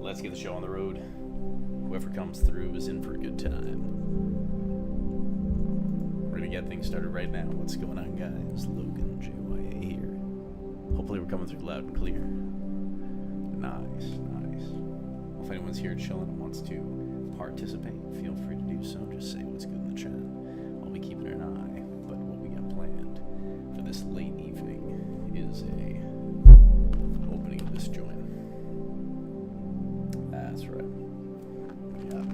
Let's get the show on the road. Whoever comes through is in for a good time. We're gonna get things started right now. What's going on, guys? LoganJYA here. Hopefully we're coming through loud and clear. Nice, nice. Well, if anyone's here chilling and wants to participate, feel free to do so. Just say what's good in the chat. I'll be keeping an eye. But what we got planned for this late evening is a opening of this joint. That's right. Yeah.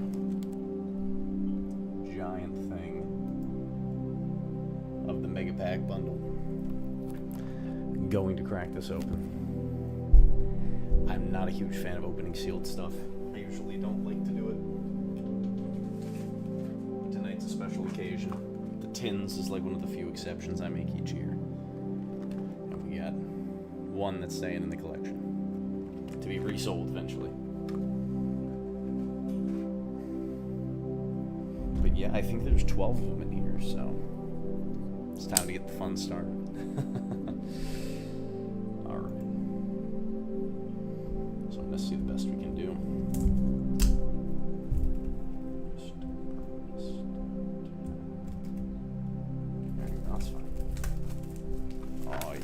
Giant thing of the Mega Pack bundle. Going to crack this open. I'm not a huge fan of opening sealed stuff. I usually don't like to do it. Tonight's a special occasion. The tins is like one of the few exceptions I make each year. And we got one that's staying in the collection to be resold eventually. But yeah, I think there's 12 of them in here, so it's time to get the fun started. Alright. So I'm going to see the best we can do. There you go, that's fine. Oh yeah.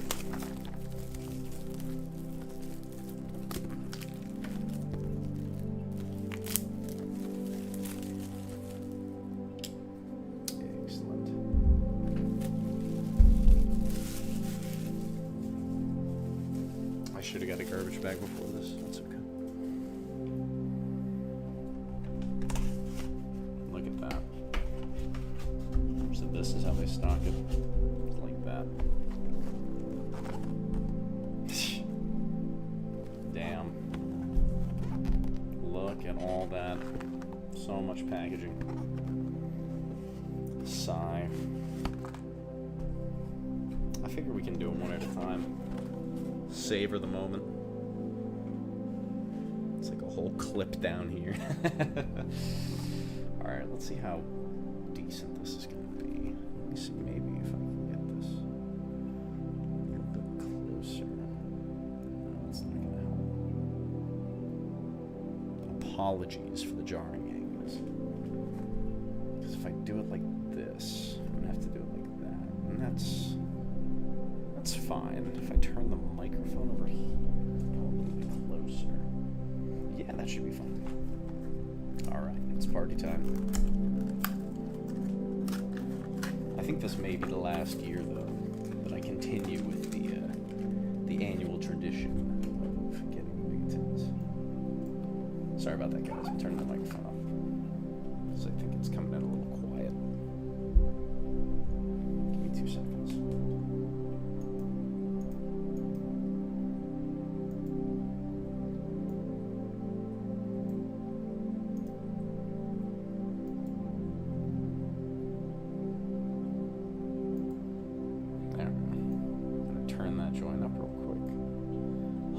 Excellent. I should have got a garbage bag before this. That's okay. Look at that. So this is how they stock it. It's like that. Damn. Look at all that. So much packaging. Sigh. I figure we can do them one at a time. Savor the moment. It's like a whole clip down here. Alright, let's see how decent this is going to be. Let me see, maybe if I can get this a little bit closer. No, that's not going to help. Apologies for the jarring angles. Because if I do it like this, I'm going to have to do it like that. And that's fine. If I turn the microphone over here, go a little bit closer. Yeah, that should be fine. Alright, it's party time. I think this may be the last year, though, that I continue with the annual tradition of getting the big tins. Sorry about that, guys. I'm turning the microphone off. Because I think it's coming in a little quiet. Give me 2 seconds.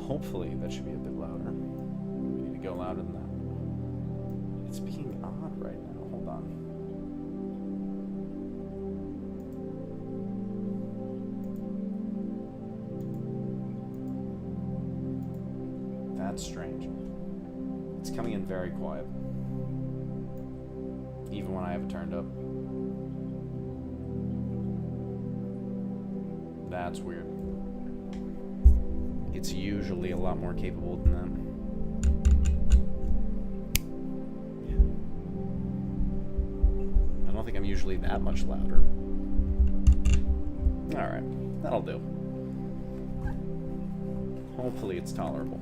Hopefully that should be a bit louder. We need to go louder than that. It's being odd right now. Hold on. That's strange. It's coming in very quiet. Even when I have it turned up. That's weird. It's usually a lot more capable than that. Yeah. I don't think I'm usually that much louder. Alright, that'll do. Hopefully it's tolerable.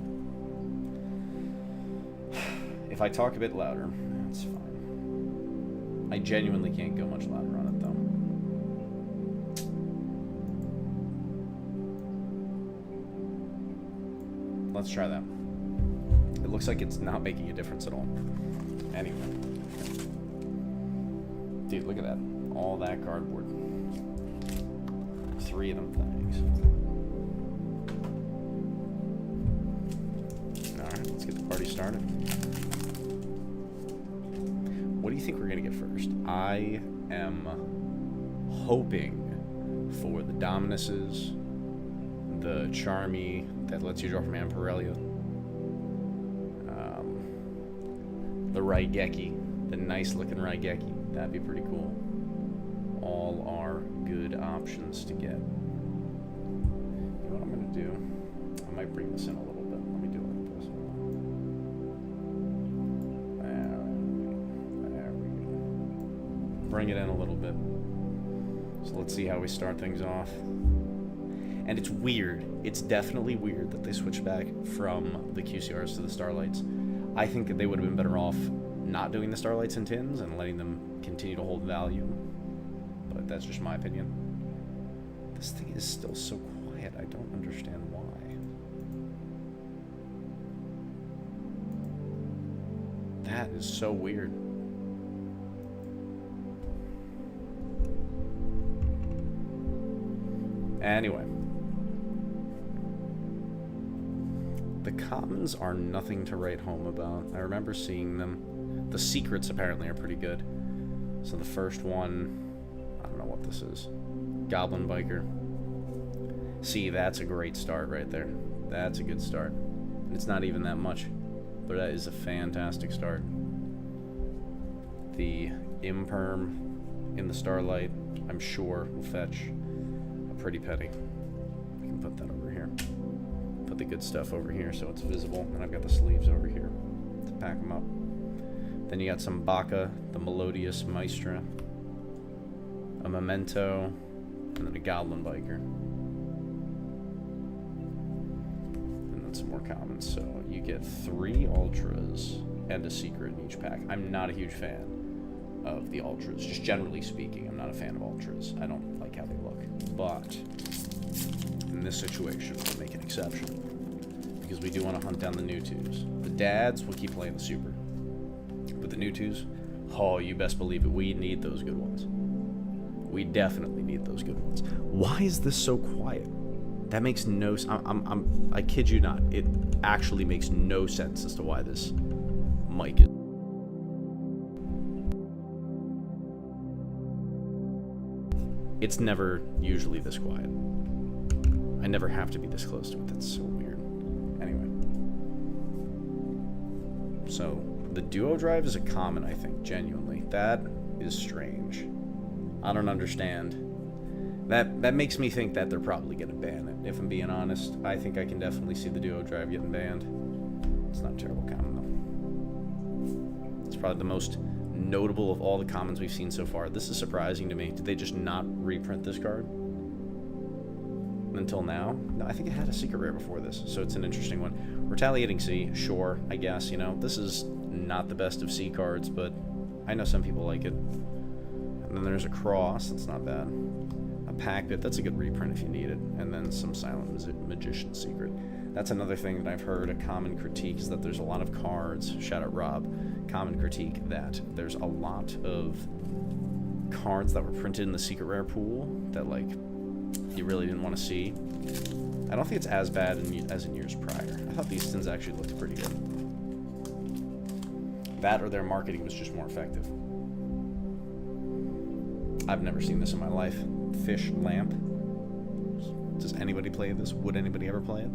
If I talk a bit louder, that's fine. I genuinely can't go much louder on it, though. Let's try that. It looks like it's not making a difference at all. Anyway. Dude, look at that. All that cardboard. 3 of them things. Alright, let's get the party started. What do you think we're going to get first? I am hoping for the Dominuses, the Charmy that lets you draw from Amperelia. the Drykage, the nice looking Drykage. That'd be pretty cool. All are good options to get. You know what I'm gonna do? I might bring this in a little bit. Let me do it like this. There we go. Bring it in a little bit. So let's see how we start things off. And it's weird. It's definitely weird that they switched back from the QCRs to the Starlights. I think that they would have been better off not doing the Starlights and Tins and letting them continue to hold value. But that's just my opinion. This thing is still so quiet. I don't understand why. That is so weird. Anyway. The commons are nothing to write home about. I remember seeing them. The secrets apparently are pretty good. So the first one, I don't know what this is. Goblin Biker. See, that's a great start right there. That's a good start. And it's not even that much, but that is a fantastic start. The Imperm in the Starlight, I'm sure, will fetch a pretty penny. I can put that over here. Put the good stuff over here so it's visible, and I've got the sleeves over here to pack them up. Then you got some Baka, the Melodious Maestra, a Memento, and then a Goblin Biker. And then some more commons. So you get 3 Ultras and a secret in each pack. I'm not a huge fan of the Ultras. Just generally speaking, I'm not a fan of Ultras. I don't like how they look. But in this situation, we'll make an exception. Because we do want to hunt down the new 2s. The dads will keep playing the super. But the new 2s, oh, you best believe it. We need those good ones. We definitely need those good ones. Why is this so quiet? That makes no sense. I kid you not. It actually makes no sense as to why this mic is. It's never usually this quiet. I never have to be this close to it. That's so weird. Anyway. So, the duo drive is a common, I think, genuinely. That is strange. I don't understand. That makes me think that they're probably going to ban it. If I'm being honest, I think I can definitely see the duo drive getting banned. It's not a terrible common, though. It's probably the most notable of all the commons we've seen so far. This is surprising to me. Did they just not reprint this card until now? No, I think it had a secret rare before this, so it's an interesting one. Retaliating C, sure, I guess, you know. This is not the best of C cards, but I know some people like it. And then there's a Cross, that's not bad. A Pack Pit, that's a good reprint if you need it. And then some Silent Magician Secret. That's another thing that I've heard, a common critique, is that there's a lot of cards, shout out Rob, common critique that there's a lot of cards that were printed in the secret rare pool that, like, you really didn't want to see. I don't think it's as bad as in years prior. I thought these tins actually looked pretty good. That or their marketing was just more effective. I've never seen this in my life. Fish Lamp. Does anybody play this? Would anybody ever play it?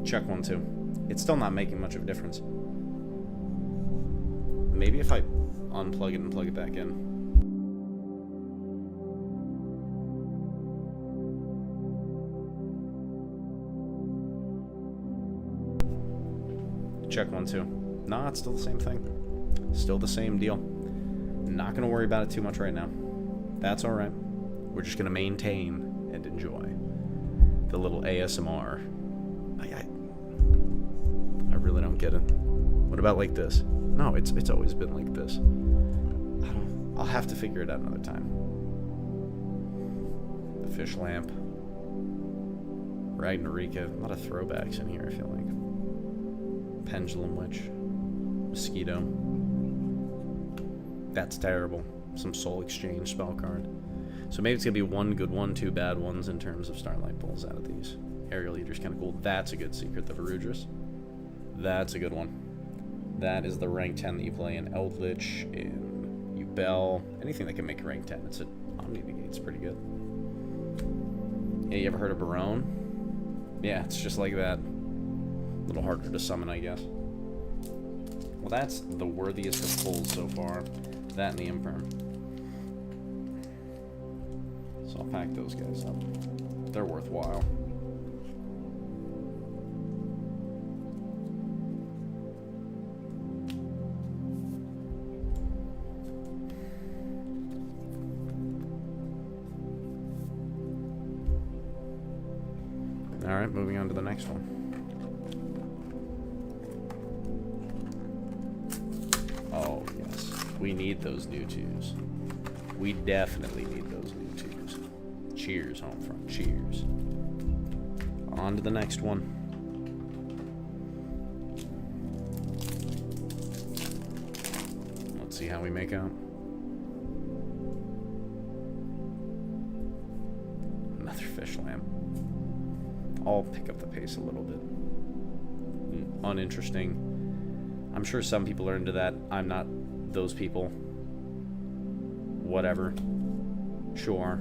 Check 1, 2. It's still not making much of a difference. Maybe if I unplug it and plug it back in. Check 1, 2. Nah, it's still the same thing. Still the same deal. Not going to worry about it too much right now. That's alright. We're just going to maintain and enjoy the little ASMR. I really don't get it. What about like this? No, it's always been like this. I'll have to figure it out another time. The Fish Lamp. Ragnarika. A lot of throwbacks in here, I feel like. Pendulum Witch. Mosquito. That's terrible. Some Soul Exchange spell card. So maybe it's going to be 1 good one, 2 bad ones in terms of Starlight pulls out of these. Aerial Eater's kind of cool. That's a good secret. The Varudras. That's a good one. That is the rank 10 that you play in Eldritch, in YuGiOh, anything that can make a rank 10. It's an Omni Negate, it's pretty good. Yeah, you ever heard of Barone? Yeah, it's just like that. A little harder to summon, I guess. Well, that's the worthiest of pulls so far. That and the Infirm. So I'll pack those guys up. They're worthwhile. Alright, moving on to the next one. Oh, yes. We need those new twos. We definitely need those new twos. Cheers, Homefront. Cheers. On to the next one. Let's see how we make out. Another fish lamp. I'll pick up the pace a little bit. Uninteresting. I'm sure some people are into that. I'm not those people. Whatever. Sure.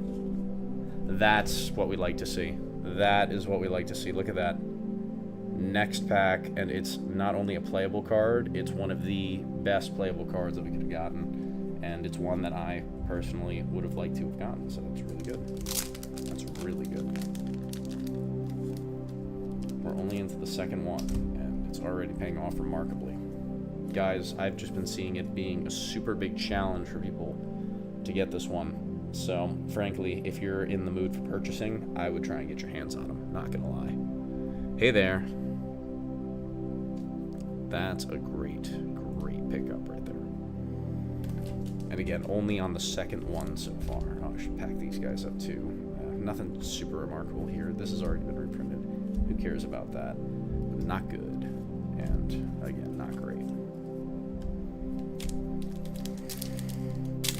That's what we like to see. That is what we like to see. Look at that. Next pack, and it's not only a playable card, it's one of the best playable cards that we could have gotten, and it's one that I personally would have liked to have gotten, so that's really good. That's really good. We're only into the second one, and it's already paying off remarkably. Guys, I've just been seeing it being a super big challenge for people to get this one. So, frankly, if you're in the mood for purchasing, I would try and get your hands on them. Not gonna lie. Hey there. That's a great, great pickup right there. And again, only on the second one so far. Oh, I should pack these guys up too. Nothing super remarkable here. This has already been reprinted. Who cares about that? Not good. And, again, not great.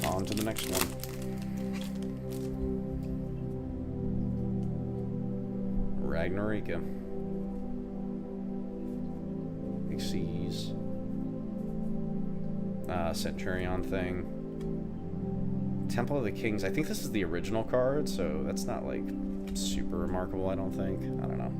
On to the next one. Ragnarika. Xyz. Centurion thing. Temple of the Kings. I think this is the original card, so that's not, like, super remarkable, I don't think. I don't know.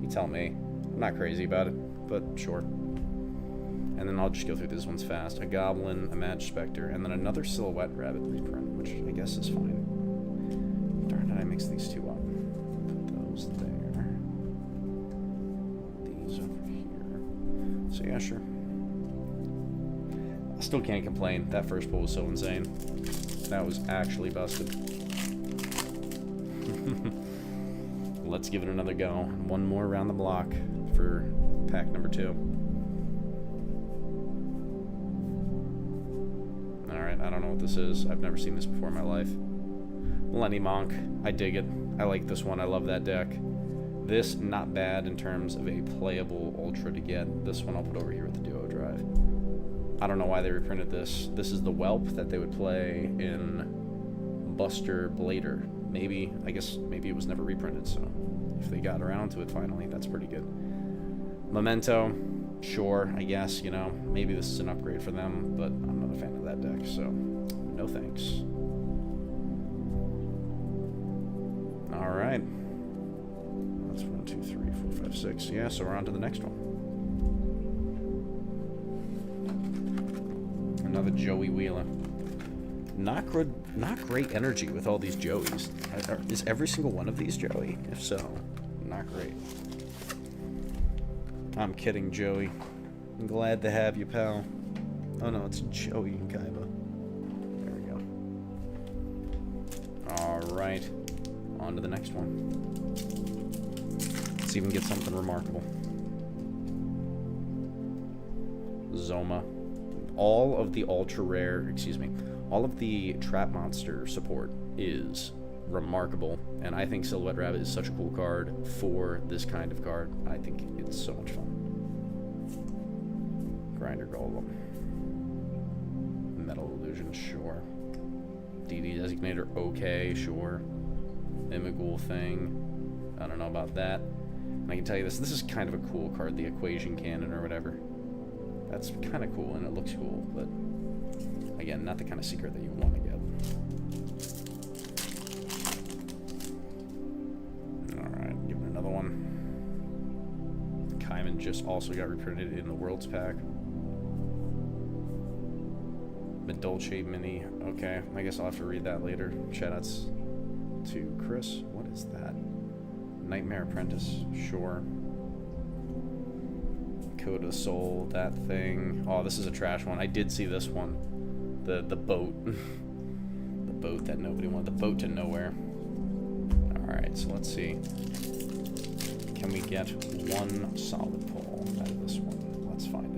You tell me. I'm not crazy about it, but sure. And then I'll just go through these ones fast. A Goblin, a Mad Spectre, and then another Silhouette Rabbit reprint, which I guess is fine. Darn it, I mixed these two up. Put those there. These over here. So yeah, sure. I still can't complain. That first pull was so insane. That was actually busted. Let's give it another go. One more around the block for pack number 2. Alright, I don't know what this is. I've never seen this before in my life. Millennium Monk. I dig it. I like this one. I love that deck. This, not bad in terms of a playable Ultra to get. This one I'll put over here with the Duo Drive. I don't know why they reprinted this. This is the Whelp that they would play in Buster Blader. Maybe, I guess, maybe it was never reprinted, so if they got around to it finally, that's pretty good. Memento, sure, I guess, you know, maybe this is an upgrade for them, but I'm not a fan of that deck, so no thanks. Alright. That's 1, 2, 3, 4, 5, 6. Yeah, so we're on to the next one. Another Joey Wheeler. Not great energy with all these Joeys. Is every single one of these Joey? If so, not great. I'm kidding, Joey. I'm glad to have you, pal. Oh no, it's Joey and Kaiba. There we go. Alright. On to the next one. Let's even get something remarkable. Zoma. All of the ultra rare, all of the trap monster support is remarkable, and I think Silhouette Rabbit is such a cool card for this kind of card. I think it's so much fun. Grinder Golem. Metal Illusion, sure. DD Designator, okay, sure. Imagul thing, I don't know about that. And I can tell you this is kind of a cool card, the Equation Cannon or whatever. That's kind of cool, and it looks cool, but again, not the kind of secret that you want to get. Alright, give it another one. Kaiman just also got reprinted in the Worlds pack. Dolce Mini. Okay, I guess I'll have to read that later. Shoutouts to Chris. What is that? Nightmare Apprentice. Sure. Code of Soul. That thing. Oh, this is a trash one. I did see this one. The boat. The boat that nobody wanted. The boat to nowhere. Alright, so let's see. Can we get one solid pull out of this one? Let's find out.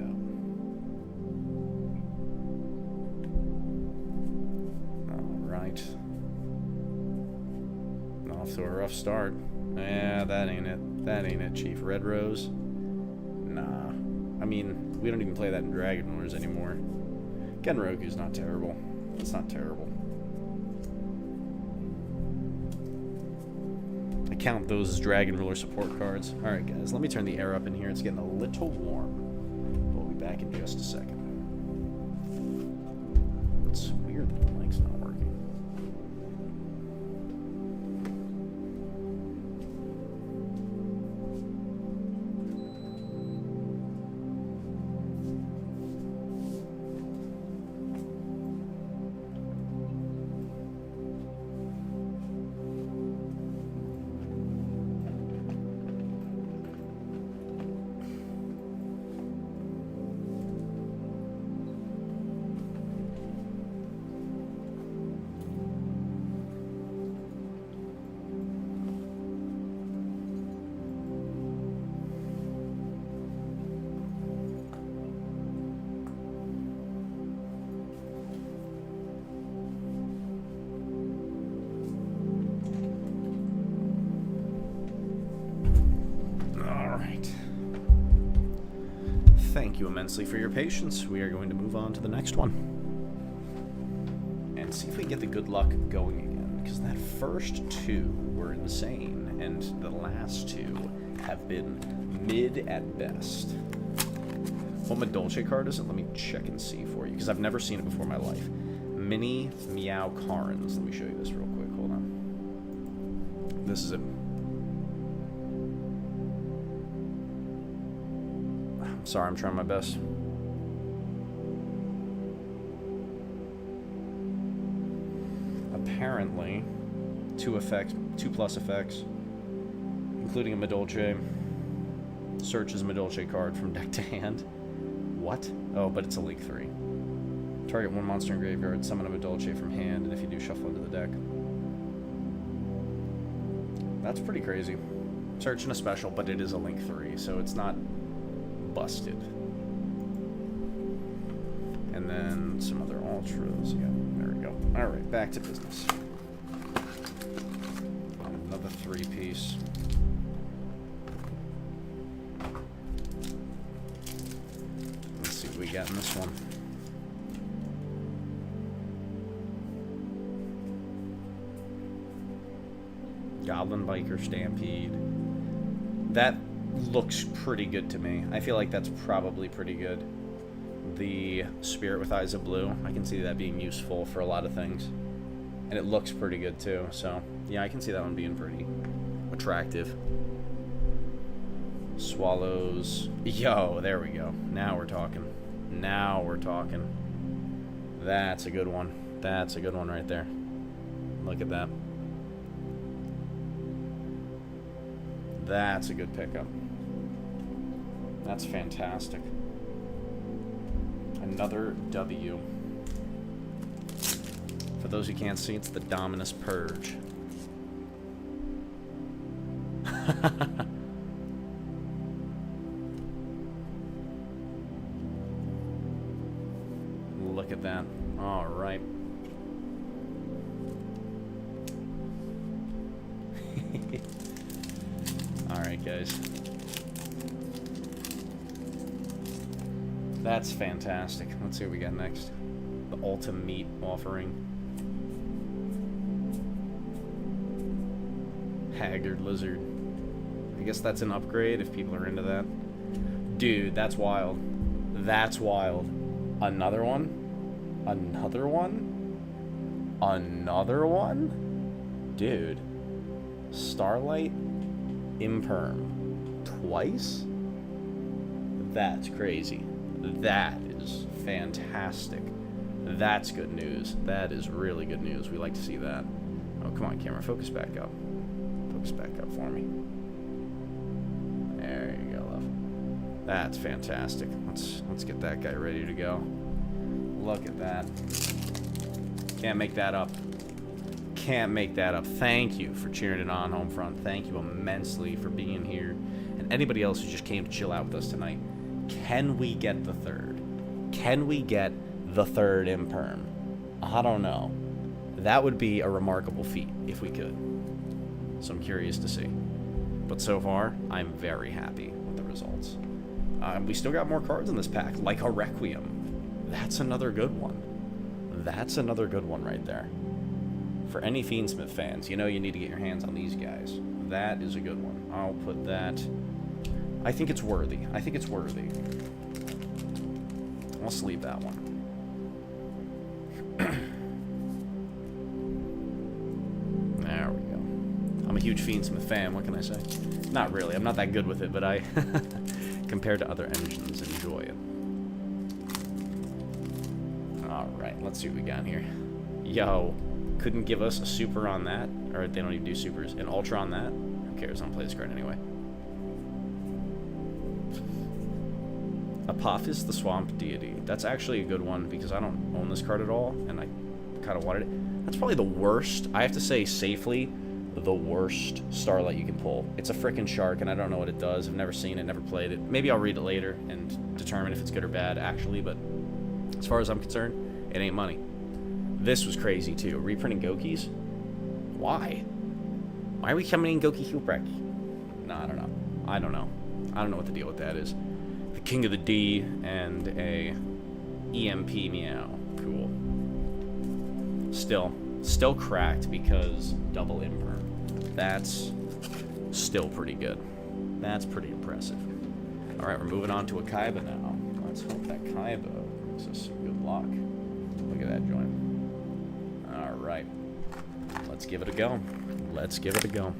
Off to a rough start. Yeah, that ain't it. That ain't it, Chief. Red Rose? Nah. I mean, we don't even play that in Dragon Wars anymore. Genroku's not terrible. It's not terrible. I count those as Dragon Ruler support cards. Alright, guys, let me turn the air up in here. It's getting a little warm. We'll be back in just a second. It's weird that the mic's not working. Thank you immensely for your patience. We are going to move on to the next one. And see if we can get the good luck going again. Because that first two were insane. And the last two have been mid at best. What Madolce card is it? Let me check and see for you. Because I've never seen it before in my life. Mini Meow Karns. Let me show you this real quick. Hold on. This is it. Sorry, I'm trying my best. Apparently, 2 plus effects, including a Madolce. Searches Madolce card from deck to hand. What? Oh, but it's a League 3. Target 1 monster in graveyard, summon a Madolce from hand, and if you do, shuffle into the deck. That's pretty crazy. Searching a special, but it is a Link 3, so it's not busted. And then some other ultras. Yeah, there we go. Alright, back to business. Another 3-piece. Let's see what we got in this one. Goblin Biker Stampede. That looks pretty good to me. I feel like that's probably pretty good. The Spirit with Eyes of Blue, I can see that being useful for a lot of things. And it looks pretty good too, so yeah, I can see that one being pretty attractive. Swallows. Yo, there we go. Now we're talking. Now we're talking. That's a good one. That's a good one right there. Look at that. That's a good pickup. That's fantastic. Another W. For those who can't see, it's the Dominus Purge. Look at that. All right. All right, guys. That's fantastic. Let's see what we got next. The Ultimate Offering. Haggard Lizard. I guess that's an upgrade if people are into that. Dude, that's wild. That's wild. Another one? Another one? Another one? Dude. Starlight Imperm. Twice? That's crazy. That is fantastic. That's good news. That is really good news. We like to see that. Oh, come on, camera. Focus back up. Focus back up for me. There you go, love. That's fantastic. Let's get that guy ready to go. Look at that. Can't make that up. Can't make that up. Thank you for cheering it on, home front. Thank you immensely for being here. And anybody else who just came to chill out with us tonight. Can we get the third? Can we get the third Imperm? I don't know. That would be a remarkable feat if we could. So I'm curious to see. But so far, I'm very happy with the results. We still got more cards in this pack, like a Requiem. That's another good one. That's another good one right there. For any Fiendsmith fans, you know you need to get your hands on these guys. That is a good one. I'll put that... I think it's worthy. I think it's worthy. I'll sleeve that one. There we go. I'm a huge Fiendsmith fan, what can I say? Not really, I'm not that good with it, but I, compared to other engines, enjoy it. Alright, let's see what we got here. Yo, couldn't give us a super on that, or they don't even do supers. An ultra on that? Who cares, I don't play this card anyway. Apophis, the Swamp Deity. That's actually a good one because I don't own this card at all, and I kind of wanted it. That's probably the worst, I have to say safely, the worst Starlight you can pull. It's a frickin' shark, and I don't know what it does. I've never seen it, never played it. Maybe I'll read it later and determine if it's good or bad, actually, but as far as I'm concerned, it ain't money. This was crazy, too. Reprinting Gokis? Why? Why are we coming in Goki Huprek? No, I don't know. I don't know. I don't know what the deal with that is. The King of the D and a EMP Meow. Cool. Still cracked because double Imperm. That's still pretty good. That's pretty impressive. Alright, we're moving on to a Kaiba now. Let's hope that Kaiba brings us some good luck. Look at that joint. Alright. Let's give it a go. Let's give it a go.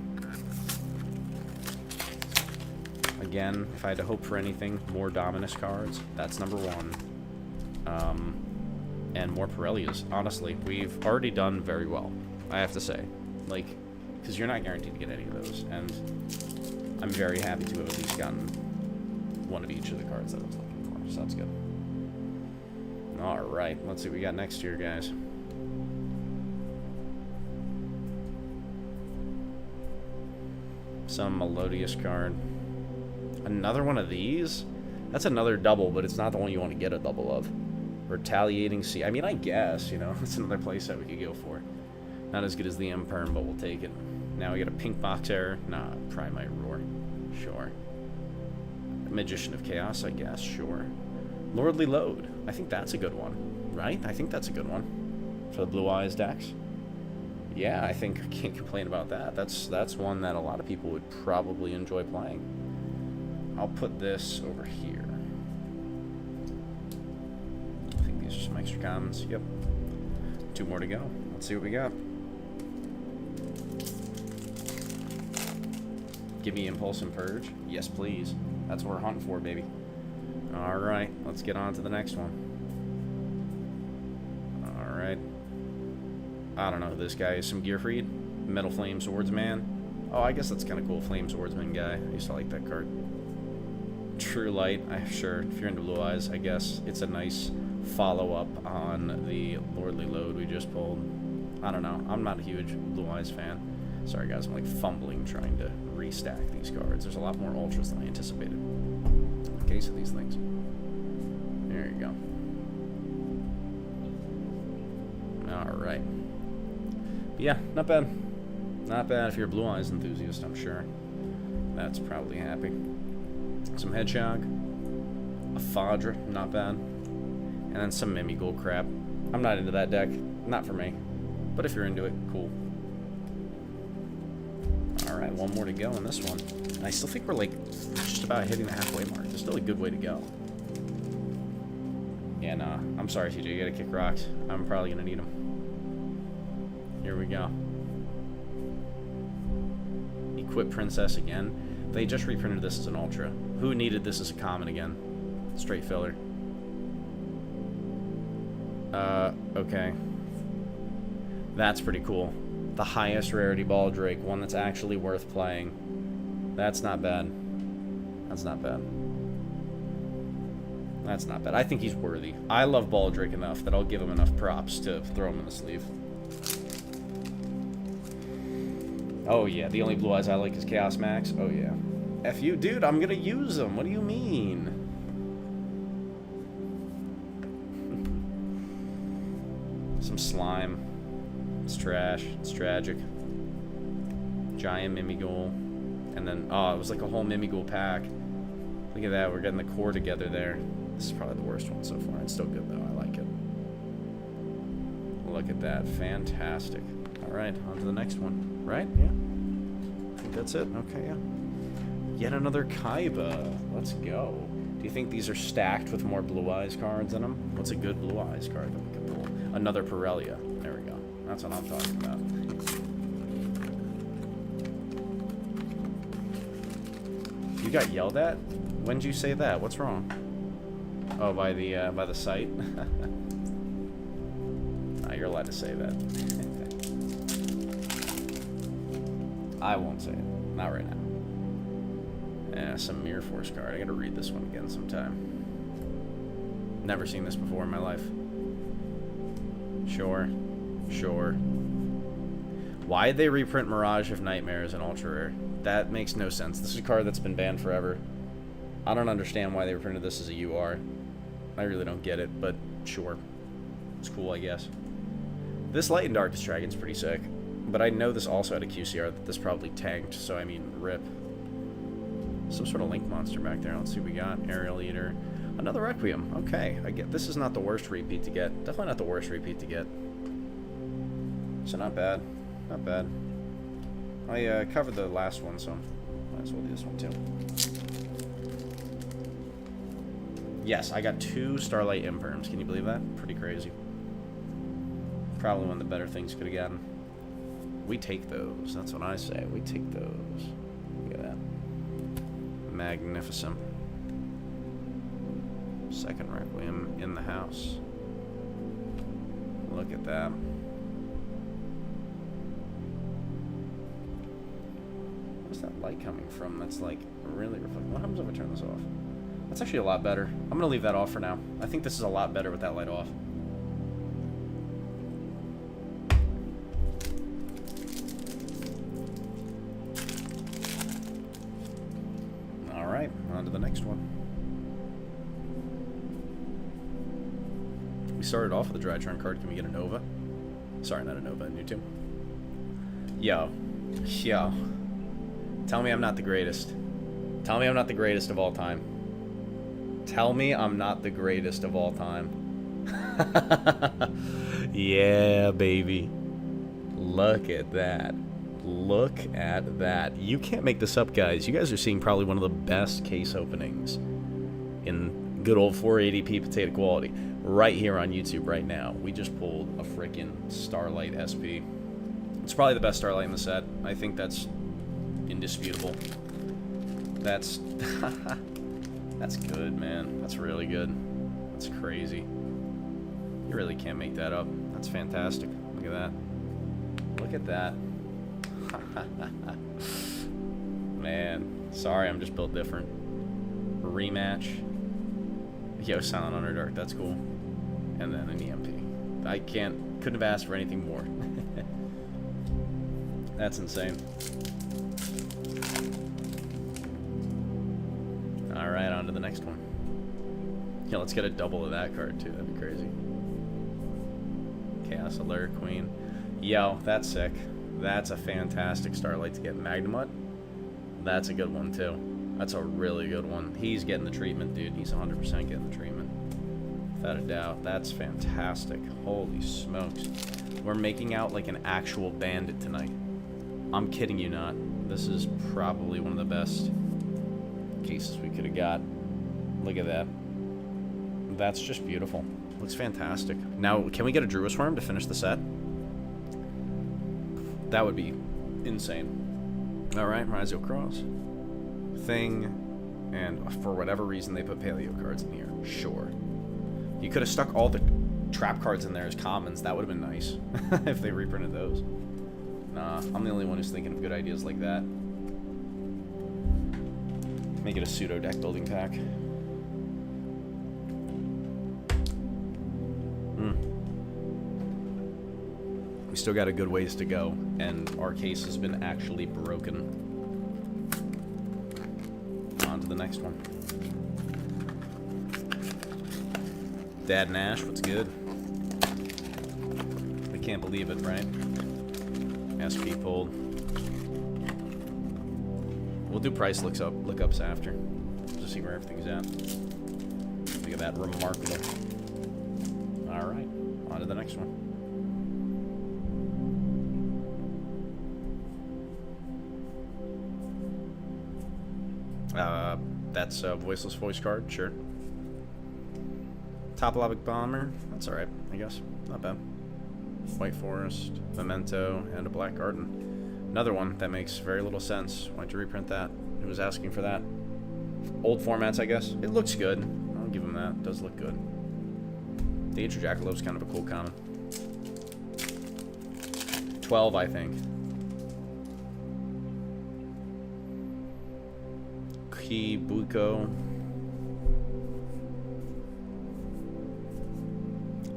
Again, if I had to hope for anything, more Dominus cards. That's number one. And more Pirellias. Honestly, we've already done very well, I have to say. Like, because you're not guaranteed to get any of those. And I'm very happy to have at least gotten one of each of the cards that I was looking for. So that's good. Alright, let's see what we got next year, guys. Some Melodious card. Another one of these? That's another double, but it's not the one you want to get a double of. Retaliating Sea. I mean, I guess, you know, it's another place that we could go for. Not as good as the Imperm, but we'll take it. Now we got a Pink Box Error. Nah, Primite Roar. Sure. Magician of Chaos, I guess. Sure. Lordly Load. I think that's a good one, right? I think that's a good one for the Blue Eyes decks. Yeah, I think I can't complain about that. That's one that a lot of people would probably enjoy playing. I'll put this over here. I think these are some extra commons. Yep. 2 more to go. Let's see what we got. Give me Impulse and Purge. Yes, please. That's what we're hunting for, baby. Alright, let's get on to the next one. Alright. I don't know who this guy is. Some Gearfried? Metal Flame Swordsman? Oh, I guess that's kind of cool. Flame Swordsman guy. I used to like that card. True Light. Sure, if you're into Blue Eyes, I guess it's a nice follow-up on the Lordly Load we just pulled. I don't know. I'm not a huge Blue Eyes fan. Sorry, guys. I'm like fumbling trying to restack these cards. There's a lot more Ultras than I anticipated. In case of these things. There you go. Alright. Yeah, not bad. Not bad if you're a Blue Eyes enthusiast, I'm sure. That's probably happy. Some Hedgehog. A Fadra, not bad. And then some Mimigold crap. I'm not into that deck. Not for me. But if you're into it, cool. Alright, one more to go in this one. And I still think we're like just about hitting the halfway mark. There's still a good way to go. Yeah, nah. I'm sorry, CJ. You gotta kick rocks. I'm probably gonna need them. Here we go. Equip Princess again. They just reprinted this as an Ultra. Who needed this as a common again? Straight filler. Okay. That's pretty cool. The highest rarity ball Drake. One that's actually worth playing. That's not bad. That's not bad. That's not bad. I think he's worthy. I love Ball Drake enough that I'll give him enough props to throw him in the sleeve. Oh yeah, the only Blue Eyes I like is Chaos Max. Oh yeah. F you, dude, I'm gonna use them. What do you mean? Some slime. It's trash. It's tragic. Giant Mimighoul. And then, oh, it was like a whole Mimighoul pack. Look at that, we're getting the core together there. This is probably the worst one so far. It's still good though, I like it. Look at that, fantastic. Alright, on to the next one. Right? Yeah. I think that's it. Okay, yeah. Yet another Kaiba. Let's go. Do you think these are stacked with more Blue Eyes cards in them? What's a good Blue Eyes card that we can pull? Another Pirellia. There we go. That's what I'm talking about. You got yelled at? When did you say that? What's wrong? Oh, by the site? Nah, you're allowed to say that. I won't say it. Not right now. Yeah, some Mirror Force card. I gotta read this one again sometime. Never seen this before in my life. Sure. Sure. Why'd they reprint Mirage of Nightmares in Ultra Rare? That makes no sense. This is a card that's been banned forever. I don't understand why they reprinted this as a UR. I really don't get it, but sure. It's cool, I guess. This Light and Darkest Dragon's pretty sick. But I know this also had a QCR that this probably tanked, so I mean, rip. Some sort of Link monster back there. Let's see what we got. Aerial Eater. Another Requiem. Okay, I get this is not the worst repeat to get. Definitely not the worst repeat to get. So not bad. Not bad. I covered the last one, so might as well do this one too. Yes, I got 2 Starlight Imperms. Can you believe that? Pretty crazy. Probably one of the better things could have gotten. We take those. That's what I say. We take those. Look at that. Magnificent. Second Requiem in the house. Look at that. Where's that light coming from? That's like really reflecting. What happens if I turn this off? That's actually a lot better. I'm gonna leave that off for now. I think this is a lot better with that light off. Alright, on to the next one. We started off with a Drytron card. Can we get a Nova? Sorry, not a Nova, a new 2. Yo. Yo. Tell me I'm not the greatest. Tell me I'm not the greatest of all time. Tell me I'm not the greatest of all time. Yeah, baby. Look at that. Look at that. You can't make this up, guys. You guys are seeing probably one of the best case openings in good old 480p potato quality right here on YouTube right now. We just pulled a freaking Starlight SP. It's probably the best Starlight in the set. I think that's indisputable. That's that's good, man. That's really good. That's crazy. You really can't make that up. That's fantastic. Look at that. Look at that. Man, sorry, I'm just built different. Rematch. Yo, Silent Underdark, that's cool. And then an EMP. Couldn't have asked for anything more. That's insane. Alright, on to the next one. Yeah, let's get a double of that card too, that'd be crazy. Chaos Alert Queen. Yo, that's sick. That's a fantastic Starlight to get. Magnemut. That's a good one too. That's a really good one. He's getting the treatment, dude. He's 100% getting the treatment. Without a doubt. That's fantastic. Holy smokes. We're making out like an actual bandit tonight. I'm kidding you not. This is probably one of the best cases we could have got. Look at that. That's just beautiful. Looks fantastic. Now, can we get a Druid Swarm to finish the set? That would be insane. Alright, Rhizio Cross. Thing. And for whatever reason, they put Paleo cards in here. Sure. You could have stuck all the trap cards in there as commons. That would have been nice. If they reprinted those. Nah, I'm the only one who's thinking of good ideas like that. Make it a pseudo deck building pack. We still got a good ways to go, and our case has been actually broken. On to the next one. Dad Nash, what's good? I can't believe it, right? SP pulled. We'll do price lookups after. Just see where everything's at. Look at that, remarkable. Alright, on to the next one. That's a Voiceless Voice card, sure. Topologic Bomber, that's alright, I guess. Not bad. White Forest, Memento, and a Black Garden. Another one that makes very little sense. Why'd you reprint that? Who was asking for that? Old formats, I guess. It looks good. I'll give him that. It does look good. The Aether Jackalop's kind of a cool common. 12, I think. Kibuko.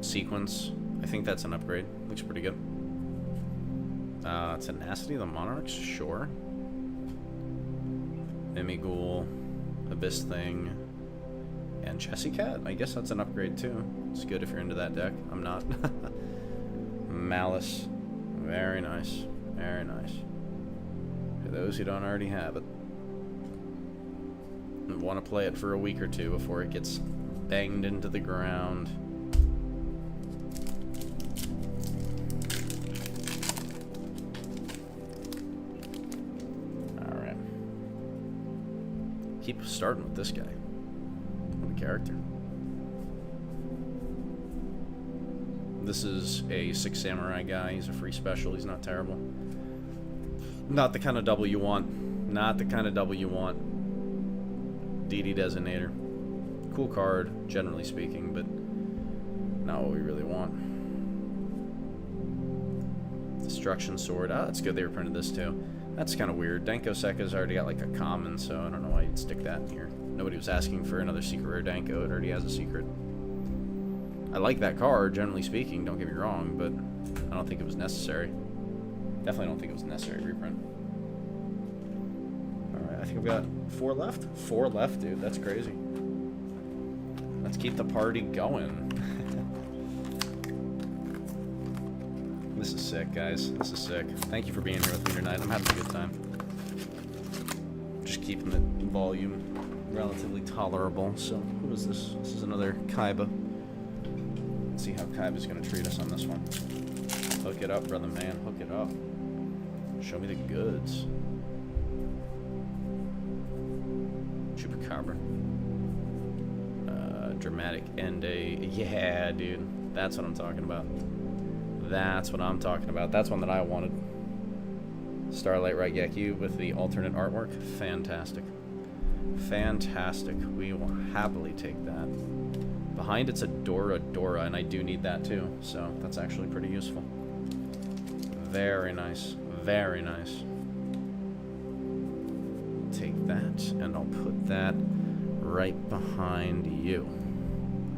Sequence. I think that's an upgrade. Looks pretty good. Tenacity of the Monarchs? Sure. Mimighoul. Abyss Thing. And Chessy Cat. I guess that's an upgrade too. It's good if you're into that deck. I'm not. Malice. Very nice. Very nice. For those who don't already have it. And want to play it for a week or two before it gets banged into the ground. Alright. Keep starting with this guy. What a character. This is a 6 Samurai guy. He's a free special. He's not terrible. Not the kind of double you want. Not the kind of double you want. DD Designator. Cool card, generally speaking, but not what we really want. Destruction Sword. Ah, that's good they reprinted this too. That's kind of weird. Danko Sekka's already got like a common, so I don't know why you'd stick that in here. Nobody was asking for another secret rare Danko. It already has a secret. I like that card, generally speaking, don't get me wrong, but I don't think it was necessary. Definitely don't think it was necessary to reprint. Alright, I think I've got 4 left. 4 left, dude. That's crazy. Let's keep the party going. This is sick, guys. This is sick. Thank you for being here with me tonight. I'm having a good time. Just keeping the volume relatively tolerable. So, who is this? This is another Kaiba. Let's see how Kaiba's going to treat us on this one. Hook it up, brother man. Hook it up. Show me the goods. Chupacabra. Dramatic End Day. Yeah, dude. That's what I'm talking about. That's what I'm talking about. That's one that I wanted. Starlight Raigeki with the alternate artwork. Fantastic. Fantastic. We will happily take that. Behind it's a Dora, and I do need that too, so that's actually pretty useful. Very nice. Very nice. Take that, and I'll put that right behind you.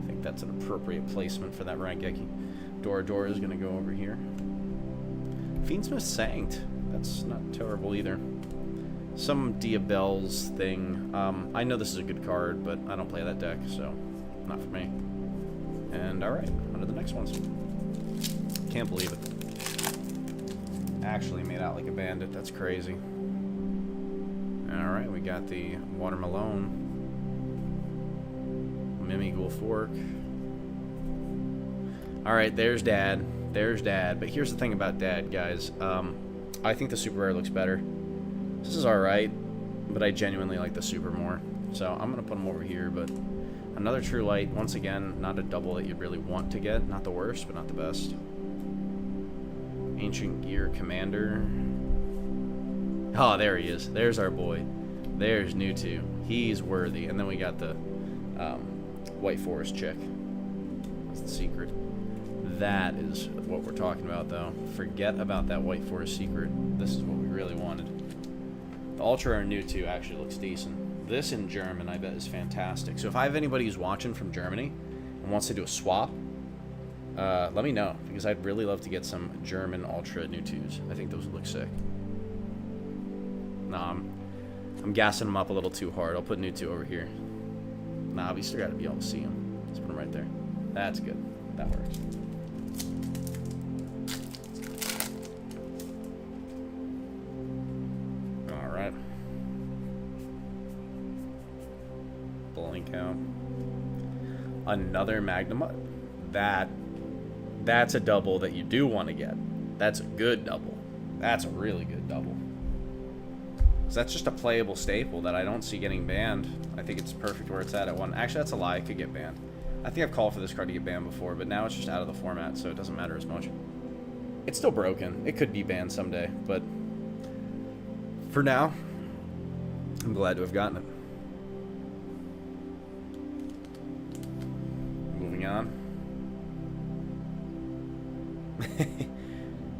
I think that's an appropriate placement for that Raigeki. Dora is going to go over here. Fiendsmith Sanct. That's not terrible either. Some Diabelle's thing. I know this is a good card, but I don't play that deck, so not for me. And alright, on to the next ones. Can't believe it. Actually made out like a bandit. That's crazy. Alright, we got the Watermelon. Mimighoul Fork. Alright, there's Dad. There's Dad. But here's the thing about Dad, guys. I think the Super Rare looks better. This is alright, but I genuinely like the Super more. So I'm going to put him over here, but Another True Light. Once again, not a double that you'd really want to get. Not the worst, but not the best. Ancient Gear Commander. Oh, there he is. There's our boy. There's Mewtwo. He's worthy. And then we got the White Forest chick. That's the secret. That is what we're talking about, though. Forget about that White Forest secret. This is what we really wanted. The Ultra Rare Mewtwo actually looks decent. This in German, I bet, is fantastic. So if I have anybody who's watching from Germany and wants to do a swap, let me know, because I'd really love to get some German Ultra Mewtwo's. I think those would look sick. Nah, I'm gassing them up a little too hard. I'll put Mewtwo over here. Nah, we still gotta be able to see him. Let's put him right there. That's good. That works. Alright. Blink out. Another Magnemite. That's a double that you do want to get. That's a good double. That's a really good double. So that's just a playable staple that I don't see getting banned. I think it's perfect where it's at 1. Actually, that's a lie. It could get banned. I think I've called for this card to get banned before, but now it's just out of the format, so it doesn't matter as much. It's still broken. It could be banned someday, but for now, I'm glad to have gotten it. Moving on.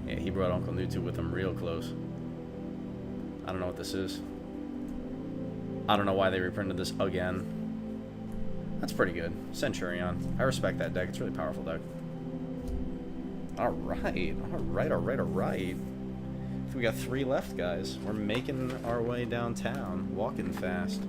Yeah, he brought Uncle Mewtwo with him real close. I don't know what this is. I don't know why they reprinted this again. That's pretty good. Centurion. I respect that deck. It's a really powerful deck. Alright. Alright. We got 3 left, guys. We're making our way downtown. Walking fast.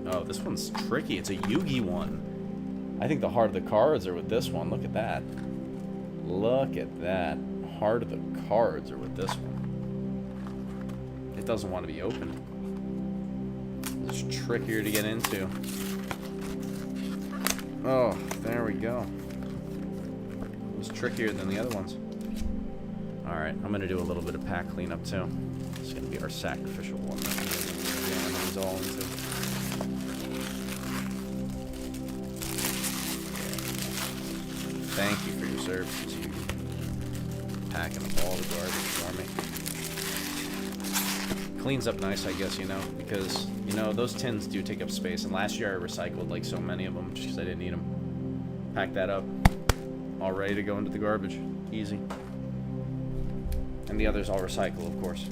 Oh, this one's tricky. It's a Yugi one. I think the heart of the cards are with this one. Look at that. Look at that. Heart of the cards are with this one. It doesn't want to be opened. It's trickier to get into. Oh, there we go. It was trickier than the other ones. Alright, I'm going to do a little bit of pack cleanup too. It's going to be our sacrificial one. That all into. Thank you for your services. You packing up all the garbage for me. Cleans up nice, I guess, you know, because, you know, those tins do take up space. And last year I recycled like so many of them just because I didn't need them. Pack that up. All ready to go into the garbage. Easy. And the others I'll recycle, of course.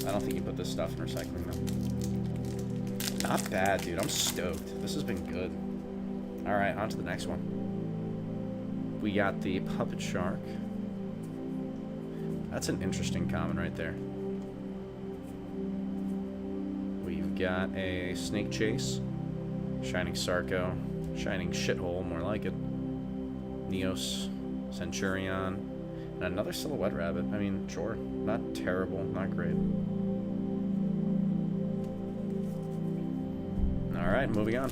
I don't think you put this stuff in recycling, though. Not bad, dude. I'm stoked. This has been good. Alright, on to the next one. We got the Puppet Shark. That's an interesting common right there. We've got a Snake Chase. Shining Sarko. Shining Shithole, more like it. Neos. Centurion. And another Silhouette Rabbit. I mean, sure. Not terrible. Not great. Alright, moving on.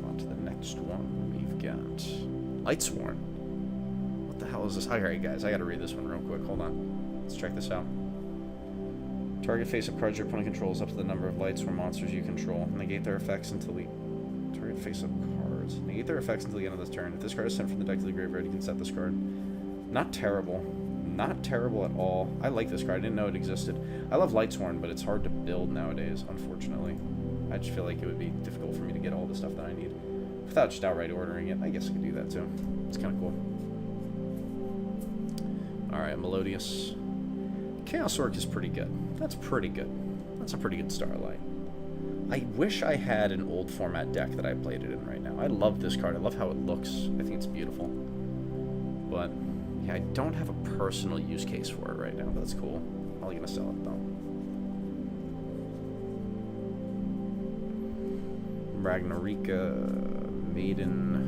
On to the next one. We've got Lightsworn. What the hell is this? Alright, guys, I gotta read this one real quick. Hold on. Let's check this out. Target face-up cards your opponent controls up to the number of Lightsworn monsters you control. Negate their effects until we... Target face-up cards. Negate their effects until the end of this turn. If this card is sent from the deck to the graveyard, you can set this card. Not terrible. Not terrible at all. I like this card. I didn't know it existed. I love Lightsworn, but it's hard to build nowadays, unfortunately. I just feel like it would be difficult for me to get all the stuff that I need without just outright ordering it. I guess I could do that too. It's kind of cool. Alright, Melodious. Chaos Orc is pretty good. That's pretty good. That's a pretty good Starlight. I wish I had an old format deck that I played it in right now. I love this card. I love how it looks. I think it's beautiful. But... yeah, I don't have a personal use case for it right now, but that's cool. I'm probably gonna sell it though. Ragnarika, Maiden.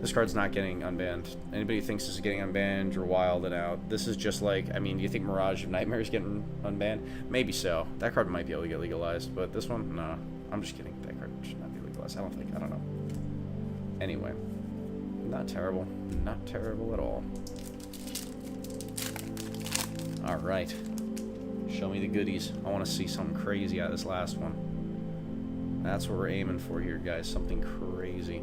This card's not getting unbanned. Anybody who thinks this is getting unbanned, you're wilded out. This is just like, I mean, do you think Mirage of Nightmare is getting unbanned? Maybe so. That card might be able to get legalized, but this one, no. I'm just kidding. That card should not be legalized. I don't know. Anyway. Not terrible. Not terrible at all. Alright. Show me the goodies. I want to see something crazy out of this last one. That's what we're aiming for here, guys. Something crazy.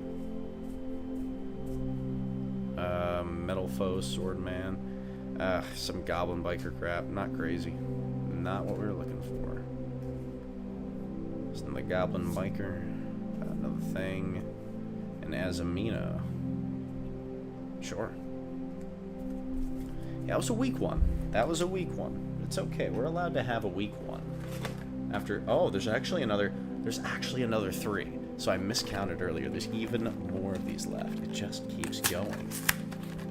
Metal foe, swordman. Some goblin biker crap. Not crazy. Not what we were looking for. Some the goblin biker. Another thing. And Azamina. Sure. Yeah, that was a weak one. That was a weak one. It's okay. We're allowed to have a weak one. After... Oh, there's actually another 3. So I miscounted earlier. There's even more of these left. It just keeps going.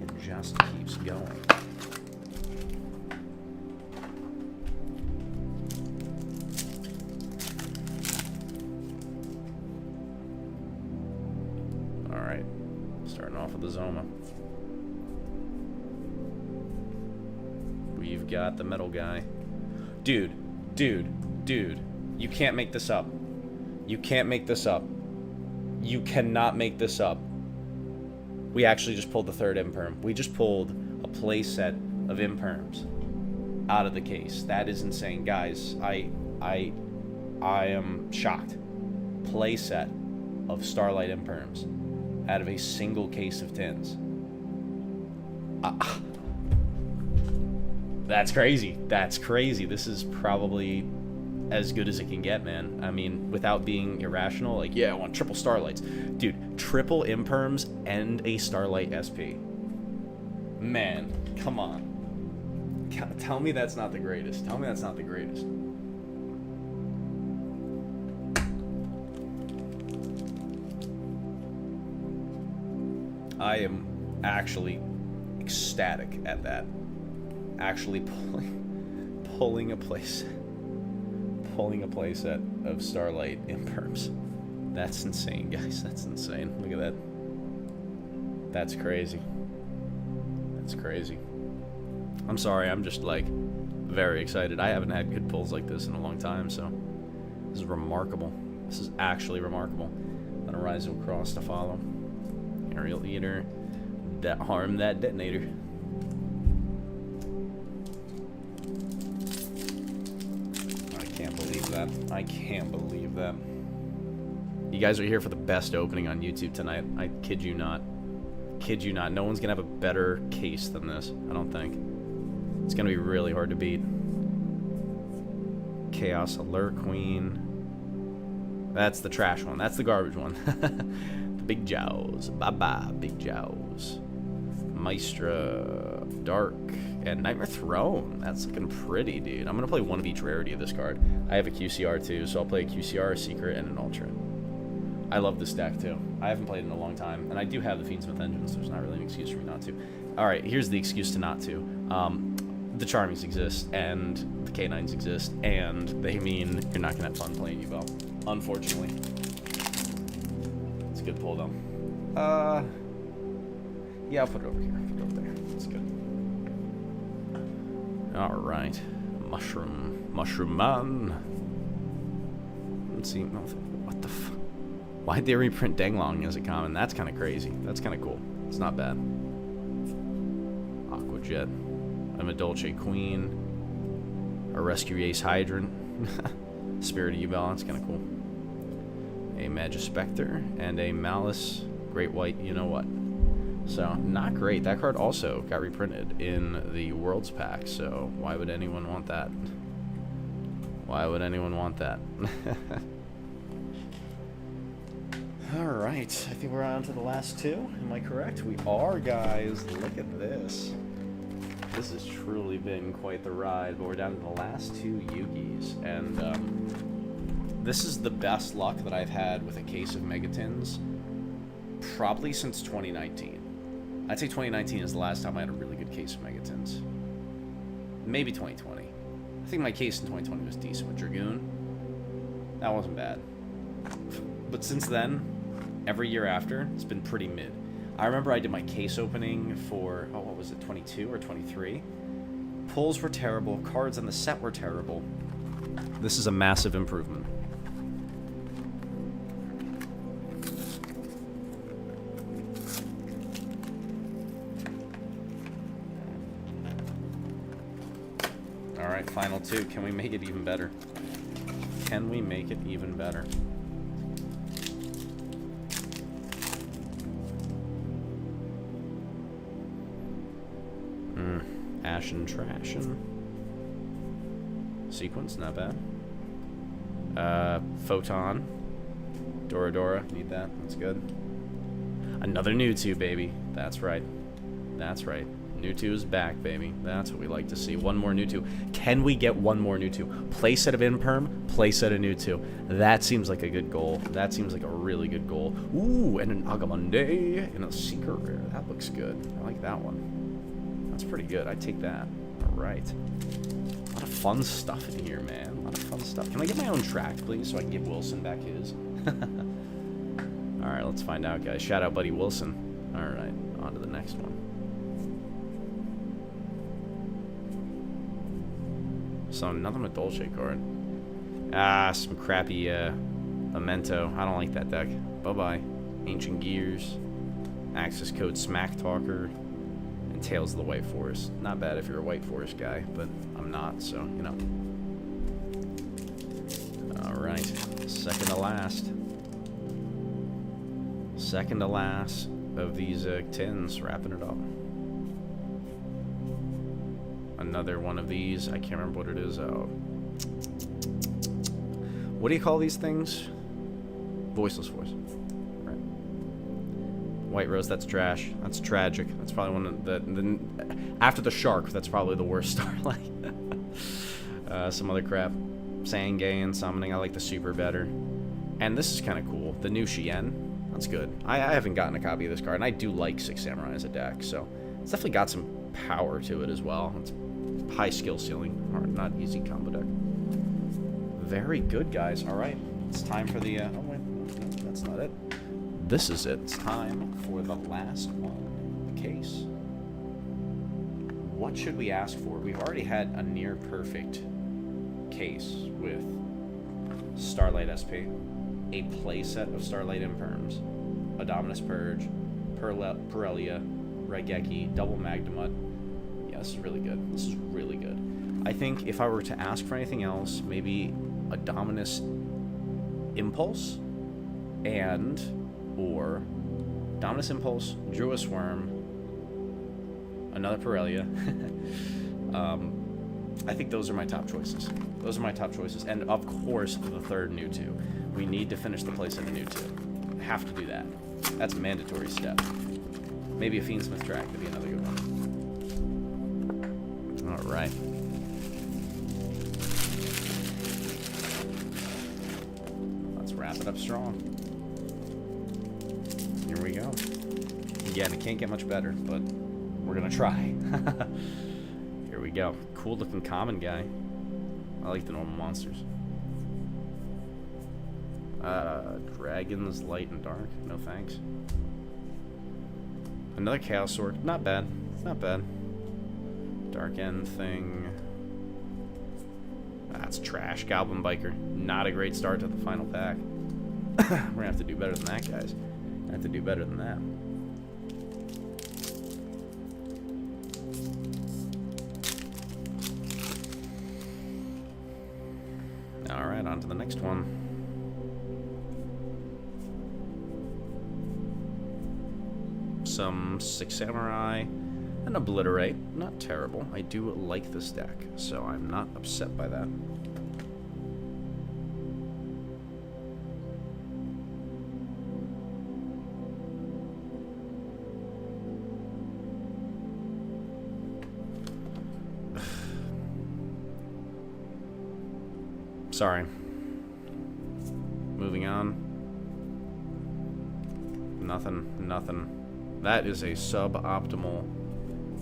It just keeps going. Alright. Starting off with the Zoma. We've got the metal guy. Dude. You can't make this up. You can't make this up. You cannot make this up. We actually just pulled the 3rd imperm. We just pulled a playset of imperms out of the case. That is insane. Guys, I am shocked. Playset of Starlight imperms out of a single case of tins. That's crazy. That's crazy. This is probably as good as it can get, man. I mean, without being irrational, like, yeah, I want triple Starlights. Dude, triple imperms and a Starlight SP. Man, come on. Tell me that's not the greatest. Tell me that's not the greatest. I am actually ecstatic at that. Actually pulling a playset of Starlight imperms. That's insane, guys. That's insane. Look at that. That's crazy. That's crazy. I'm sorry. I'm just like very excited. I haven't had good pulls like this in a long time, so this is remarkable. This is actually remarkable. Then a Rise of Cross to follow. Aerial Eater. That harm that detonator. I can't believe that. You guys are here for the best opening on YouTube tonight. I kid you not. Kid you not. No one's gonna have a better case than this, I don't think. It's gonna be really hard to beat. Chaos Alert Queen. That's the trash one. That's the garbage one. The Big Jows. Bye-bye, Big Jows. Maestra. Dark. And Nightmare Throne. That's looking pretty, dude. I'm going to play one of each rarity of this card. I have a QCR too, so I'll play a QCR, a Secret, and an Ultra. I love this deck too. I haven't played in a long time, and I do have the Fiendsmith Engine, so there's not really an excuse for me not to. Alright, here's the excuse to not to. The Charmings exist, and the K9s exist, and they mean you're not going to have fun playing YuGiOh. Unfortunately. It's a good pull, though. Yeah, I'll put it over here. Put it over there. That's good. Alright. Mushroom Man. Let's see. What the f... Why'd they reprint Denglong as a common? That's kind of crazy. That's kind of cool. It's not bad. Aqua Jet. I'm a Dolce Queen. A Rescue Ace Hydrant. Spirit of YuGiOh. That's kind of cool. A Magispector. And a Malice Great White You Know What. So, not great. That card also got reprinted in the Worlds pack, so why would anyone want that? Why would anyone want that? Alright, I think we're on to the last 2. Am I correct? We are, guys. Look at this. This has truly been quite the ride, but we're down to the last 2 Yugis, and this is the best luck that I've had with a case of Megatins probably since 2019. I'd say 2019 is the last time I had a really good case of Megatins. Maybe 2020. I think my case in 2020 was decent with Dragoon. That wasn't bad. But since then, every year after, it's been pretty mid. I remember I did my case opening for, oh, what was it, 22 or 23? Pulls were terrible, cards on the set were terrible. This is a massive improvement. final two. Can we make it even better? Can we make it even better? Ashen Trashin. Sequence, not bad. Photon. Dora, need that. That's good. Another Mewtwo, baby. That's right. That's right. Mewtwo is back, baby. That's what we like to see. One more Mewtwo. Can we get one more Mewtwo? Playset of Imperm, playset of Mewtwo. That seems like a good goal. That seems like a really good goal. Ooh, and an Agamonde and a Seeker Rare. That looks good. I like that one. That's pretty good. I take that. All right. A lot of fun stuff in here, man. A lot of fun stuff. Can I get my own track, please, so I can give Wilson back his? All right, let's find out, guys. Shout out, buddy Wilson. All right, on to the next one. So, another Dolce card. Ah, some crappy Memento. I don't like that deck. Bye-bye. Ancient Gears. Access Code Smack Talker. And Tales of the White Forest. Not bad if you're a White Forest guy, but I'm not, so, you know. Alright. Second to last. Second to last of these tins. Wrapping it up. Another one of these. I can't remember what it is. What do you call these things? Voiceless Voice. Right. White Rose, that's trash. That's tragic. That's probably one of the after the Shark, that's probably the worst Starlight. Some other crap. Sangay Summoning. I like the Super better. And this is kind of cool. The new Shien. That's good. I haven't gotten a copy of this card, and I do like Six Samurai as a deck, so it's definitely got some power to it as well. It's high skill ceiling, or not easy combo deck. Very good, guys. All right, it's time for the. Oh wait, no, that's not it. This is it. It's time for the last one. The case. What should we ask for? We've already had a near perfect case with Starlight SP, a playset of Starlight Imperms, a Dominus Purge, Pirellia, Raigeki, Double Magnemite. Yeah, this is really good. This is really good. I think if I were to ask for anything else, maybe a Dominus Impulse or Dominus Impulse, Drew a Swarm, another Pirellia. I think those are my top choices. Those are my top choices. And of course, the third Mewtwo. We need to finish the place in a Mewtwo. Have to do that. That's a mandatory step. Maybe a Fiendsmith track would be another good one. Alright. Let's wrap it up strong. Here we go. Again, it can't get much better, but we're gonna try. Here we go. Cool looking common guy. I like the normal monsters. Dragons, Light and Dark. No thanks. Another Chaos Sword. Not bad. Not bad. Dark End thing. That's trash. Goblin Biker. Not a great start to the final pack. We're gonna have to do better than that, guys. I have to do better than that. Alright, on to the next one. Some Six Samurai and Obliterate. Not terrible. I do like this deck, so I'm not upset by that. Sorry. Moving on. Nothing. That is a suboptimal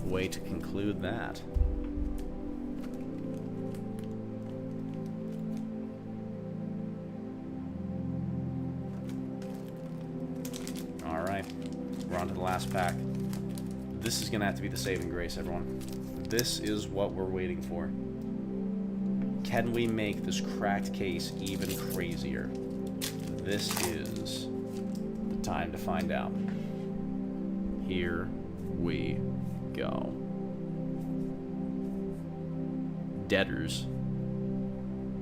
way to conclude that. Alright. We're on to the last pack. This is going to have to be the saving grace, everyone. This is what we're waiting for. Can we make this cracked case even crazier? This is the time to find out. Here we go. Deaders.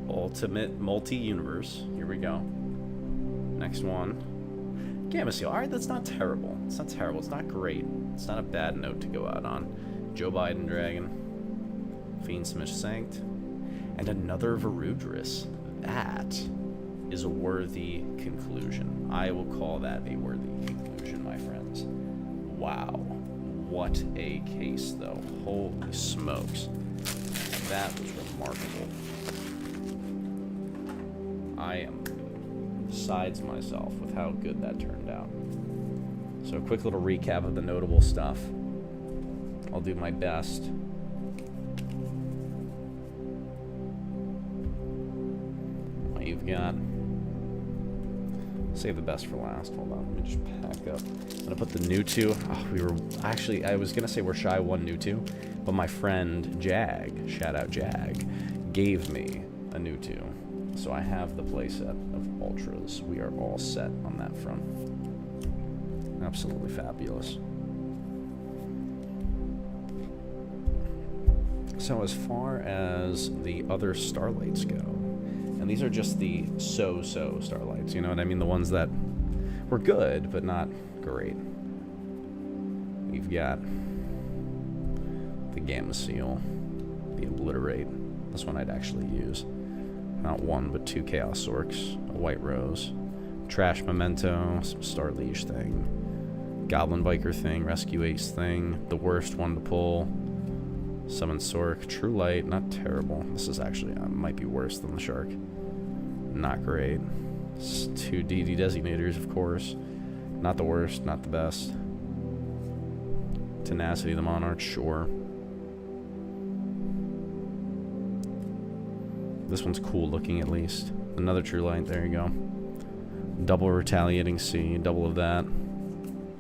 Ultimate Multi-Universe. Here we go. Next one. Gamma Seal. Alright, that's not terrible. It's not terrible. It's not great. It's not a bad note to go out on. Joe Biden Dragon. Fiend Smish Sanct. And another Varudris. That is a worthy conclusion. I will call that a worthy conclusion, my friends. Wow. What a case, though. Holy smokes. That was remarkable. I am besides myself with how good that turned out. So a quick little recap of the notable stuff. I'll do my best. What you've got. Save the best for last. Hold on, let me just pack up. I'm gonna put the new two. Oh, I was gonna say we're shy one new two, but my friend Jag, shout out Jag, gave me a new two. So I have the playset of Ultras. We are all set on that front. Absolutely fabulous. So as far as the other Starlights go, and these are just the so-so Starlights, you know what I mean? The ones that were good, but not great. We've got the Gamma Seal, the Obliterate. This one I'd actually use. Not one, but two Chaos Orcs, a White Rose, Trash Memento, some Star Leash thing, Goblin Biker thing, Rescue Ace thing, the worst one to pull, Summon Sork, True Light, not terrible. This is actually, might be worse than the Shark. Not great. Two DD Designators, of course. Not the worst, not the best. Tenacity the Monarch, sure. This one's cool looking, at least. Another True Light, there you go. Double Retaliating Sea, double of that.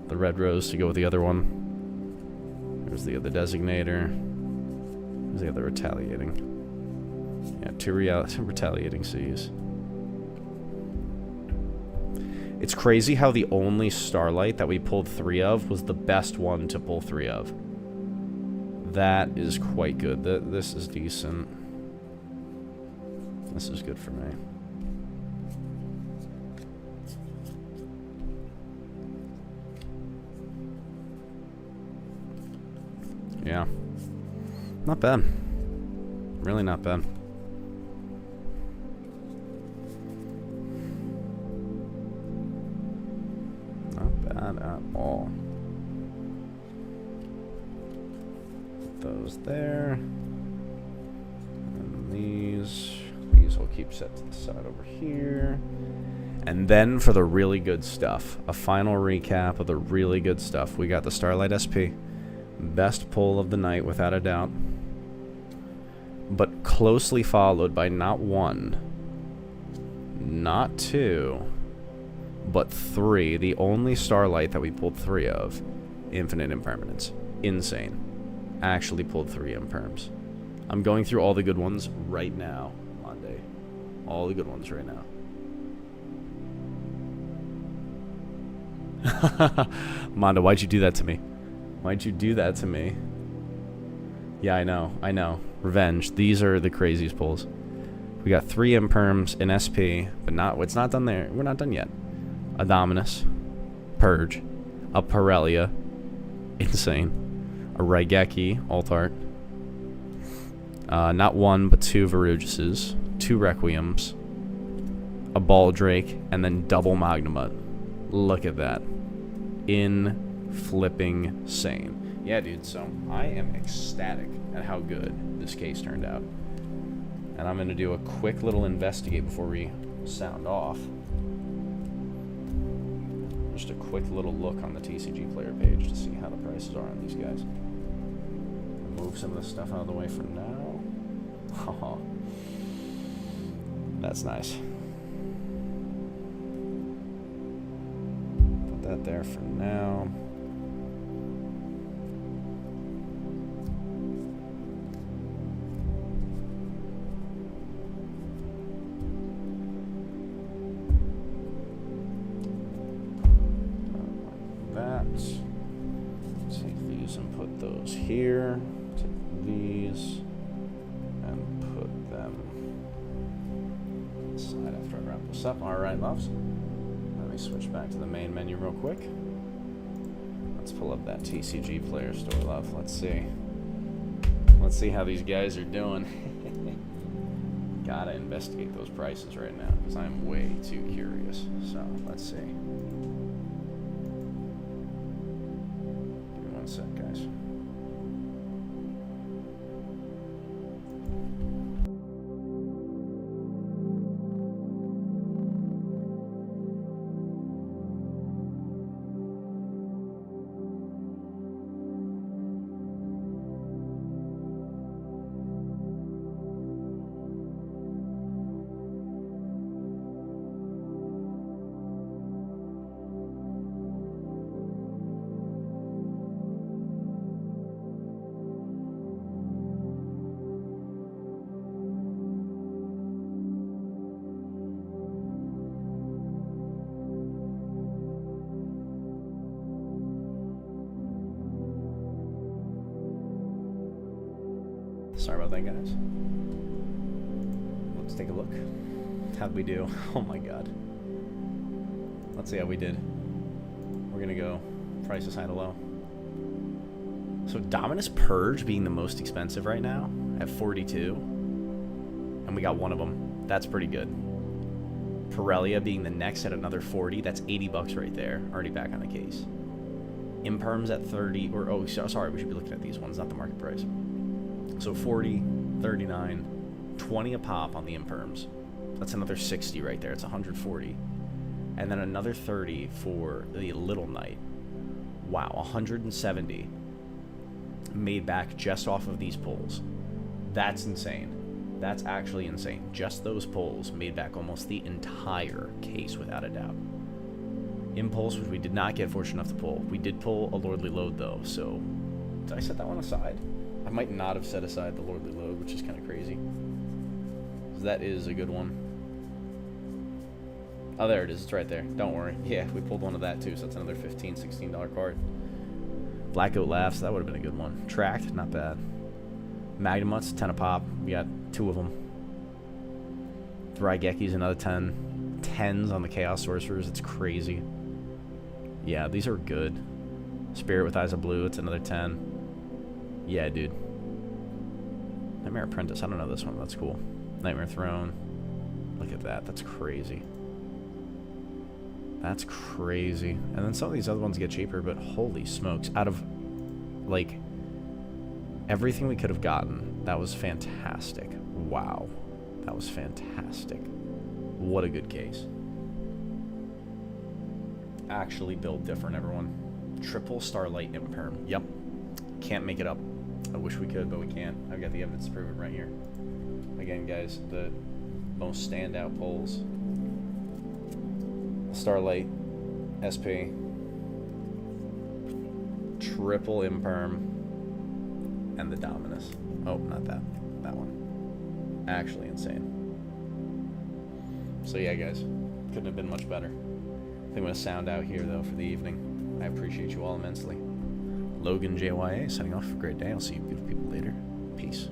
The Red Rose to go with the other one. There's the other Designator. There's the other Retaliating. Yeah, two Retaliating Seas. It's crazy how the only Starlight that we pulled 3 of was the best one to pull 3 of. That is quite good. This is decent. This is good for me. Yeah. Not bad. Really not bad. Not bad at all. Put those there. And these will keep set to the side over here. And then for the really good stuff, a final recap of the really good stuff. We got the Starlight SP. Best pull of the night, without a doubt. But closely followed by not 1, not 2, but 3. The only Starlight that we pulled 3 of. Infinite Impermanence. Insane. Actually pulled 3 Imperms. I'm going through all the good ones right now. All the good ones right now. Mondo, why'd you do that to me? Why'd you do that to me? Yeah, I know. Revenge. These are the craziest pulls. We got 3 Imperms in SP, but it's not done there. We're not done yet. A Dominus. Purge. A Parelia. Insane. A Raigeki. Alt Art. Not 1, but 2 Verugises. 2 Requiems, a Baldrake, and then double Magnamut. Look at that. Flipping sane. Yeah, dude, so I am ecstatic at how good this case turned out. And I'm going to do a quick little investigate before we sound off. Just a quick little look on the TCG player page to see how the prices are on these guys. Move some of this stuff out of the way for now. Haha. That's nice. Put that there for now. Take these and put those here. Take these and What's up? All right, loves. Let me switch back to the main menu real quick. Let's pull up that TCG player store, love. Let's see. Let's see how these guys are doing. Gotta investigate those prices right now because I'm way too curious. So let's see. Give me 1 sec, guys. Sorry about that, guys. Let's take a look. How'd we do? Oh my god. Let's see how we did. We're gonna go prices high to low. So Dominus Purge being the most expensive right now at 42. And we got one of them. That's pretty good. Pirellia being the next at another 40. That's 80 bucks right there. Already back on the case. Imperms at 30. Or, oh, sorry, we should be looking at these ones, not the market price. So 40, 39, 20 a pop on the imperms. That's another 60 right there. It's 140. And then another 30 for the Little Knight. Wow, 170 made back just off of these pulls. That's insane. That's actually insane. Just those pulls made back almost the entire case without a doubt. Impulse, which we did not get fortunate enough to pull. We did pull a Lordly Load though, so did I set that one aside? I might not have set aside the Lordly Load, which is kind of crazy. That is a good one. Oh, there it is. It's right there. Don't worry. Yeah, we pulled one of that too, so that's another $15, $16 card. Black Goat Laughs. That would have been a good one. Tracked. Not bad. Magnamuts. 10 a pop. We got 2 of them. Drygekis. Another 10. 10s on the Chaos Sorcerers. It's crazy. Yeah, these are good. Spirit with Eyes of Blue. It's another 10. Yeah, dude. Nightmare Apprentice. I don't know this one. That's cool. Nightmare Throne. Look at that. That's crazy. That's crazy. And then some of these other ones get cheaper, but holy smokes. Out of, like, everything we could have gotten, that was fantastic. Wow. That was fantastic. What a good case. Actually built different, everyone. Triple Starlight Imperm. Yep. Can't make it up. I wish we could, but we can't. I've got the evidence to prove it right here. Again, guys, the most standout pulls. Starlight, SP, Triple Imperm, and the Dominus. Oh, not that. That one. Actually insane. So yeah, guys, couldn't have been much better. I think I'm going to sound out here, though, for the evening. I appreciate you all immensely. LoganJYA signing off. Have a great day. I'll see you beautiful people later. Peace.